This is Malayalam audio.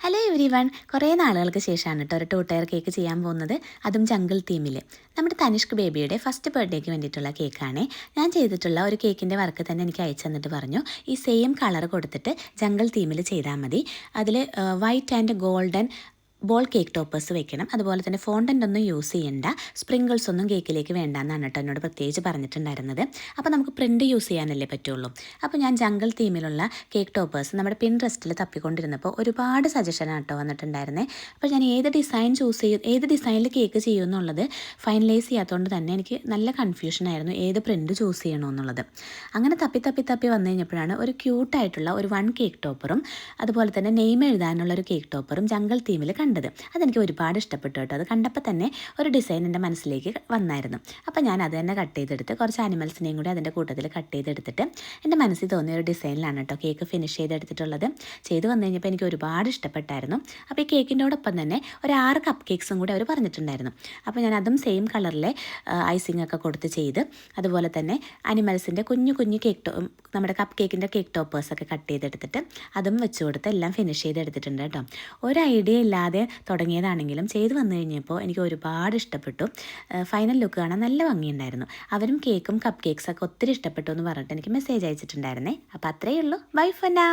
ഹലോ എവരി വൺ, കുറേ നാളുകൾക്ക് ശേഷമാണ് കേട്ടോ ഒരു 2 ടയർ കേക്ക് ചെയ്യാൻ പോകുന്നത്. അതും ജംഗിൾ തീമിൽ. നമ്മുടെ തനിഷ്ക് ബേബിയുടെ ഫസ്റ്റ് ബർത്ത്ഡേക്ക് വേണ്ടിയിട്ടുള്ള കേക്കാണ്. ഞാൻ ചെയ്തിട്ടുള്ള ഒരു കേക്കിൻ്റെ വർക്ക് തന്നെ എനിക്ക് അയച്ചു തന്നിട്ട് പറഞ്ഞു, ഈ സെയിം കളർ കൊടുത്തിട്ട് ജംഗിൾ തീമിൽ ചെയ്താൽ മതി. അതിൽ white and golden ball cake toppers വെക്കണം. അതുപോലെ തന്നെ ഫോണ്ടൻ്റ് ഒന്നും യൂസ് ചെയ്യേണ്ട, സ്പ്രിങ്കിൾസ് ഒന്നും കേക്കിലേക്ക് വേണ്ടെന്നാണ് കേട്ടോ എന്നോട് പ്രത്യേകിച്ച് പറഞ്ഞിട്ടുണ്ടായിരുന്നത്. അപ്പോൾ നമുക്ക് പ്രിൻറ്റ് യൂസ് ചെയ്യാനല്ലേ പറ്റുള്ളൂ. അപ്പോൾ ഞാൻ ജംഗിൾ തീമിലുള്ള കേക്ക് ടോപ്പേഴ്സ് നമ്മുടെ പിൻട്രസ്റ്റിൽ തപ്പിക്കൊണ്ടിരുന്നപ്പോൾ ഒരുപാട് സജഷനാണ് കേട്ടോ വന്നിട്ടുണ്ടായിരുന്നത്. അപ്പോൾ ഞാൻ ഏത് ഡിസൈനിൽ കേക്ക് ചെയ്യുമെന്നുള്ളത് ഫൈനലൈസ് ചെയ്യാത്തതുകൊണ്ട് തന്നെ എനിക്ക് നല്ല കൺഫ്യൂഷനായിരുന്നു ഏത് പ്രിൻറ്റ് ചൂസ് ചെയ്യണമെന്നുള്ളത്. അങ്ങനെ തപ്പി വന്നു കഴിഞ്ഞപ്പോഴാണ് ഒരു ക്യൂട്ടായിട്ടുള്ള ഒരു 1 കേക്ക് ടോപ്പറും അതുപോലെ തന്നെ നെയിം എഴുതാനുള്ള ഒരു കേക്ക് ടോപ്പറും ജംഗിൾ തീമിൽ കണ്ടത്. അതെനിക്ക് ഒരുപാട് ഇഷ്ടപ്പെട്ടു കേട്ടോ. അത് കണ്ടപ്പോൾ തന്നെ ഒരു ഡിസൈൻ എൻ്റെ മനസ്സിലേക്ക് വന്നായിരുന്നു. അപ്പോൾ ഞാൻ അത് തന്നെ കട്ട് ചെയ്തെടുത്ത് കുറച്ച് ആനിമൽസിനെയും കൂടി അതിൻ്റെ കൂട്ടത്തിൽ കട്ട് ചെയ്തെടുത്തിട്ട് എൻ്റെ മനസ്സിൽ തോന്നിയ ഒരു ഡിസൈനിലാണ് കേട്ടോ കേക്ക് ഫിനിഷ് ചെയ്തെടുത്തിട്ടുള്ളത്. ചെയ്ത് വന്നു കഴിഞ്ഞപ്പോൾ എനിക്ക് ഒരുപാട് ഇഷ്ടപ്പെട്ടായിരുന്നു. അപ്പോൾ ഈ കേക്കിൻ്റെയോടൊപ്പം തന്നെ ഒരു 6 കപ്പ് കേക്ക്സും കൂടി അവർ പറഞ്ഞിട്ടുണ്ടായിരുന്നു. അപ്പോൾ ഞാൻ അതും സെയിം കളറിലെ ഐസിങ് ഒക്കെ കൊടുത്ത് ചെയ്ത്, അതുപോലെ തന്നെ അനിമൽസിൻ്റെ കുഞ്ഞു നമ്മുടെ കപ്പ് കേക്കിൻ്റെ കേക്ക് ടോപ്പേഴ്സൊക്കെ കട്ട് ചെയ്തെടുത്തിട്ട് അതും വെച്ച് കൊടുത്ത് എല്ലാം ഫിനിഷ് ചെയ്തെടുത്തിട്ടുണ്ട് കേട്ടോ. ഒരു ഐഡിയ ഇല്ലാതെ തുടങ്ങിയതാണെങ്കിലും ചെയ്ത് വന്നു കഴിഞ്ഞപ്പോൾ എനിക്ക് ഒരുപാട് ഇഷ്ടപ്പെട്ടു. ഫൈനൽ ലുക്ക് കാണാൻ നല്ല ഭംഗിയുണ്ടായിരുന്നു. അവരും കേക്കും കപ്പ് കേക്ക്സൊക്കെ ഒത്തിരി ഇഷ്ടപ്പെട്ടു എന്ന് പറഞ്ഞിട്ട് എനിക്ക് മെസ്സേജ് അയച്ചിട്ടുണ്ടായിരുന്നേ. അപ്പോൾ അത്രയേ ഉള്ളൂ. Bye for now.